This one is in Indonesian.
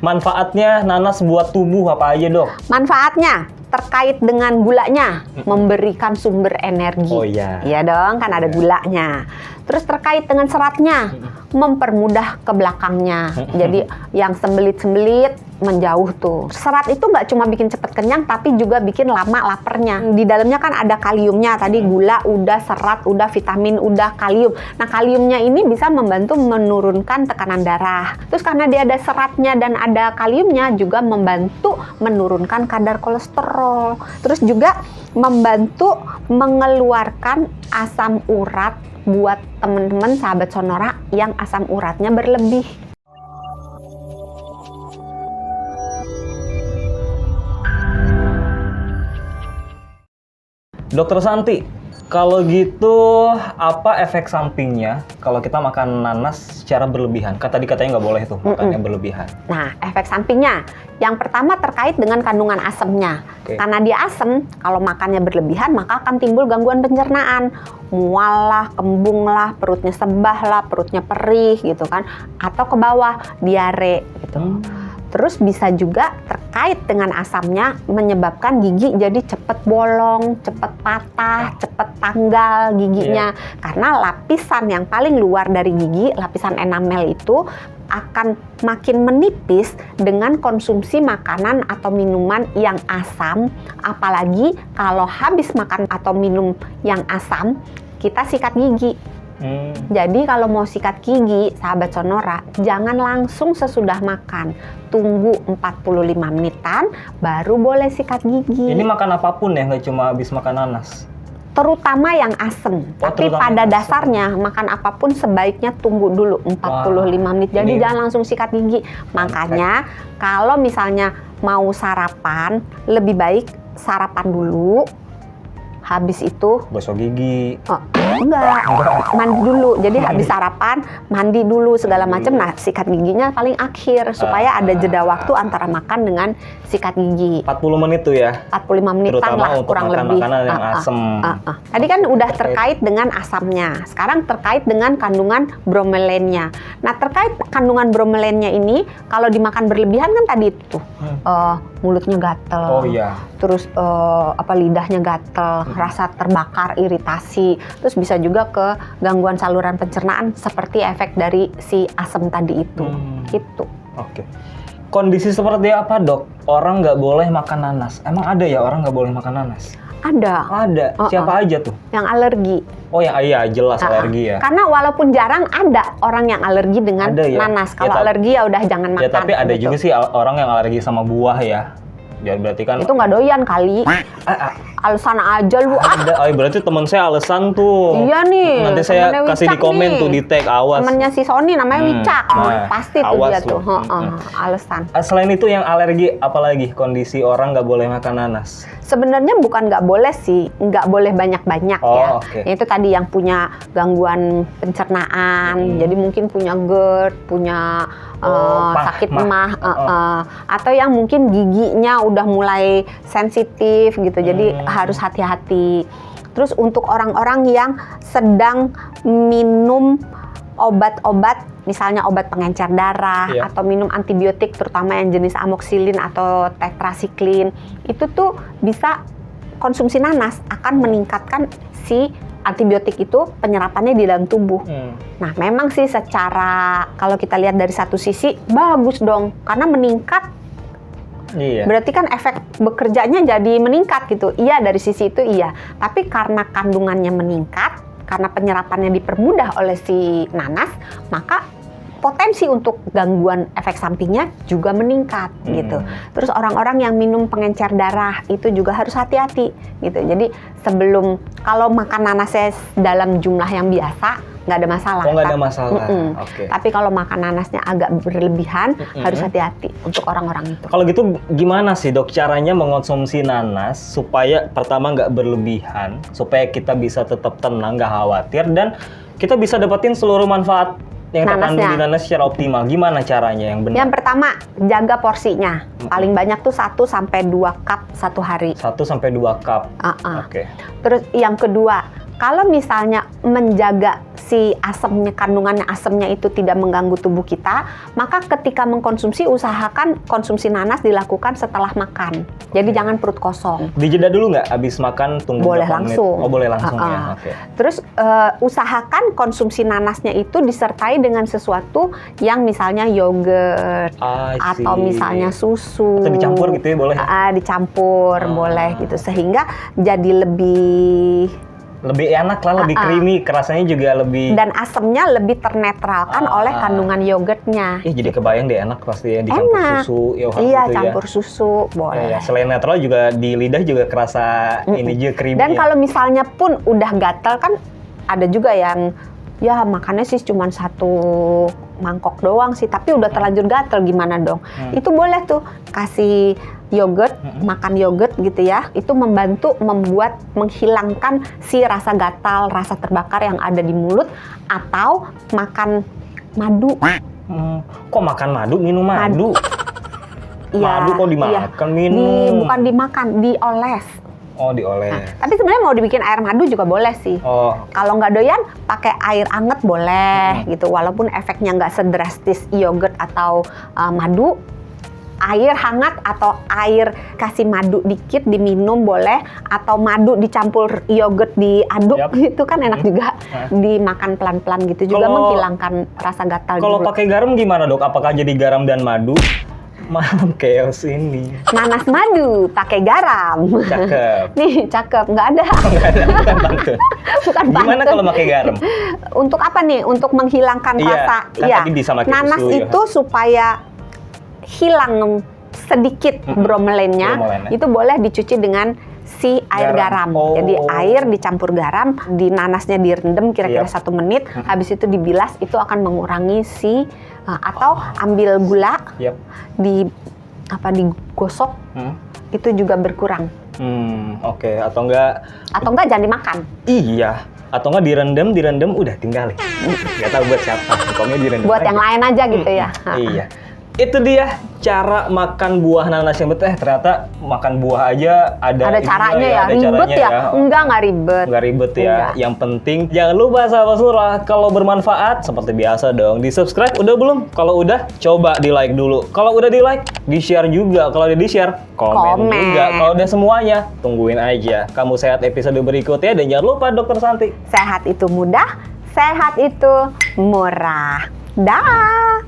Manfaatnya nanas buat tubuh apa aja, Dok? Manfaatnya terkait dengan gulanya, memberikan sumber energi. Oh iya. Iya dong, kan ada gulanya. Terus terkait dengan seratnya, mempermudah ke belakangnya. Jadi yang sembelit-sembelit menjauh tuh. Serat itu nggak cuma bikin cepet kenyang, tapi juga bikin lama laparnya. Di dalamnya kan ada kaliumnya. Tadi gula udah, serat udah, vitamin udah, kalium. Nah kaliumnya ini bisa membantu menurunkan tekanan darah. Terus karena dia ada seratnya dan ada kaliumnya, juga membantu menurunkan kadar kolesterol. Terus juga membantu mengeluarkan asam urat buat teman-teman sahabat Sonora yang asam uratnya berlebih. Dokter Santi, kalau gitu apa efek sampingnya kalau kita makan nanas secara berlebihan? Kan tadi katanya nggak boleh tuh makannya berlebihan. Nah, efek sampingnya yang pertama terkait dengan kandungan asamnya. Karena dia asam, kalau makannya berlebihan maka akan timbul gangguan pencernaan. Mual lah, kembung lah, perutnya sebah lah, perutnya perih gitu kan. Atau ke bawah, diare gitu. Terus bisa juga terkait dengan asamnya menyebabkan gigi jadi cepet bolong, cepet patah, cepet tanggal giginya. Karena lapisan yang paling luar dari gigi, lapisan enamel itu akan makin menipis dengan konsumsi makanan atau minuman yang asam. Apalagi kalau habis makan atau minum yang asam, kita sikat gigi. Jadi kalau mau sikat gigi, sahabat Sonora, jangan langsung sesudah makan. Tunggu 45 menitan, baru boleh sikat gigi. Ini makan apapun ya, nggak cuma habis makan nanas? Terutama yang asem. Tapi pada dasarnya, makan apapun sebaiknya tunggu dulu 45 menit. Jadi jangan langsung sikat gigi. Makanya kalau misalnya mau sarapan, lebih baik sarapan dulu. Habis itu gosok gigi. Enggak, mandi dulu. Jadi habis sarapan, mandi dulu segala macam. Nah, sikat giginya paling akhir supaya ada jeda waktu antara makan dengan sikat gigi. 40 menit tuh ya? 45 menitan lah kurang lebih. Makanan yang asam. Tadi kan udah terkait dengan asamnya. Sekarang terkait dengan kandungan bromelennya. Nah, terkait kandungan bromelennya ini, kalau dimakan berlebihan kan tadi tuh mulutnya gatel. Oh iya. Terus lidahnya gatel, rasa terbakar, iritasi. Terus bisa juga ke gangguan saluran pencernaan seperti efek dari si asam tadi itu. Gitu. Oke. Kondisi seperti apa, Dok? Orang nggak boleh makan nanas. Emang ada ya orang nggak boleh makan nanas? Ada. Ada. Siapa aja tuh? Yang alergi. Oh ya, iya jelas alergi ya. Karena walaupun jarang ada orang yang alergi dengan nanas. Kalau alergi ya udah jangan makan. Ya tapi ada juga sih orang yang alergi sama buah ya. Ya berarti kan itu nggak doyan kali. Alasan aja lu. Ada. Berarti teman saya alasan tuh. Iya nih. Nanti saya kasih di komen tuh, di tag, awas. Temennya si Sony namanya Wicak. Pasti tuh dia tuh. Alasan. Selain itu yang alergi, apalagi kondisi orang nggak boleh makan nanas? Sebenarnya bukan nggak boleh sih, nggak boleh banyak-banyak ya. Itu tadi yang punya gangguan pencernaan, jadi mungkin punya GERD, punya sakit emah, atau yang mungkin giginya udah mulai sensitif gitu, jadi harus hati-hati. Terus untuk orang-orang yang sedang minum obat-obat, misalnya obat pengencer darah atau minum antibiotik, terutama yang jenis amoxicillin atau tetracycline, itu tuh bisa konsumsi nanas akan meningkatkan si antibiotik itu penyerapannya di dalam tubuh. Nah, memang sih secara kalau kita lihat dari satu sisi bagus dong, karena meningkat. Berarti kan efek bekerjanya jadi meningkat gitu. Iya, dari sisi itu iya. Tapi karena kandungannya meningkat, karena penyerapannya dipermudah oleh si nanas, maka potensi untuk gangguan efek sampingnya juga meningkat gitu. Terus orang-orang yang minum pengencer darah itu juga harus hati-hati gitu. Jadi sebelum, kalau makan nanasnya dalam jumlah yang biasa nggak ada masalah. Oh, nggak ada masalah. Tapi kalau makan nanasnya agak berlebihan, harus hati-hati untuk orang-orang itu. Kalau gitu gimana sih, Dok, caranya mengonsumsi nanas supaya pertama nggak berlebihan, supaya kita bisa tetap tenang, nggak khawatir, dan kita bisa dapetin seluruh manfaat yang terkandung di nanas secara optimal? Gimana caranya yang benar? Yang pertama, jaga porsinya. Paling banyak tuh 1-2 cup satu hari. 1-2 cup. Terus yang kedua, kalau misalnya menjaga si asamnya, kandungan asamnya itu tidak mengganggu tubuh kita, maka ketika mengkonsumsi usahakan konsumsi nanas dilakukan setelah makan. Jadi jangan perut kosong. Dijeda dulu nggak habis makan, tunggu boleh berapa menit? langsung. Oh, boleh langsung ya. Oke. Terus usahakan konsumsi nanasnya itu disertai dengan sesuatu yang misalnya yogurt atau misalnya susu. Atau dicampur gitu ya, boleh? Dicampur boleh gitu, sehingga jadi lebih enak lah, lebih creamy, rasanya juga lebih, dan asamnya lebih ternetralkan oleh kandungan yogurtnya. Jadi kebayang deh, enak pasti ya, dicampur susu ya. Iya, gitu campur susu boleh. Selain netral juga di lidah juga kerasa ini juga creamy. Dan kalau misalnya pun udah gatal kan ada juga yang ya makannya sih cuma 1 mangkok doang sih, tapi udah terlanjur gatal, gimana dong? Itu boleh tuh kasih yogurt, makan yogurt gitu ya. Itu membantu menghilangkan si rasa gatal, rasa terbakar yang ada di mulut, atau makan madu. Kok makan madu, minum madu? Iya. Madu kok dimakan, minum? Bukan dimakan, dioles. Oh, dioles. Tapi sebenarnya mau dibikin air madu juga boleh sih. Kalau nggak doyan, pakai air anget boleh gitu. Walaupun efeknya nggak sedrastis yogurt atau madu, air hangat atau air kasih madu dikit diminum boleh, atau madu dicampur yogurt diaduk gitu kan enak juga. Dimakan pelan-pelan gitu juga menghilangkan rasa gatal. Kalau pakai garam gimana, Dok? Apakah jadi garam dan madu? Malam chaos ini. Nanas madu pakai garam. Cakep. Nih, cakep. Nggak ada. Nggak ada, bukan pantun. Bukan Gimana pantun. kalau pakai garam? Untuk apa nih? Untuk menghilangkan rasa. Kan tadi bisa pakai nanas susu, itu supaya hilang sedikit bromelennya, itu boleh dicuci dengan si air garam. Jadi air dicampur garam, di nanasnya direndam kira-kira 1 menit, habis itu dibilas, itu akan mengurangi si atau ambil gula, digosok, itu juga berkurang. Oke. Atau enggak jangan dimakan. Iya. Atau enggak direndam udah tinggalin. Nggak tahu buat siapa. Pokoknya direndam. Buat yang lain aja gitu ya. Iya. Itu dia cara makan buah nanas yang betul. Ternyata makan buah aja ada caranya ya. Ada ribet caranya ya? Nggak ribet. Nggak ribet ya. Enggak. Yang penting jangan lupa sahabat Surah, kalau bermanfaat seperti biasa dong di subscribe. Udah belum? Kalau udah, coba di like dulu. Kalau udah di like, di share juga. Kalau udah di share, komen juga. Kalau udah semuanya, tungguin aja. Kamu Sehat episode berikutnya, dan jangan lupa Dokter Santi. Sehat itu mudah, sehat itu murah. Dah.